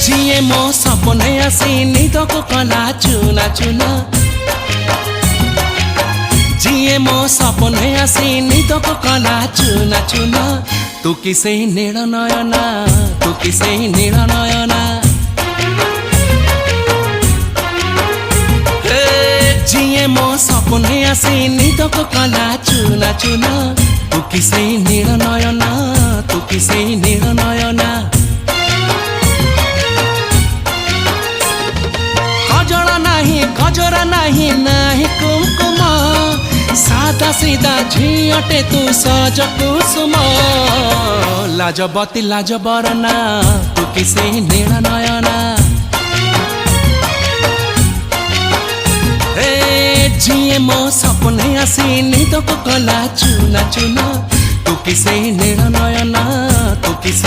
जिए मो सपने आसी निदको कला चुना चुना जिए मो सपने आसी निदको कला चुना चुना तू किसे नील नयना तू किसे नील नयना जिए मो सपने आसी निदको कला चुना चुना तू किसे नील नयना तू किसे नील नयना गजरा नहीं नाही कुमकुम सादा सीधा झियटे तू सज कुसुम लाजबती लाज बरना तू किसे नील नयना जिए मो सपने आसी निदको कला चुना चुना तू किसे नील नयना तू किसे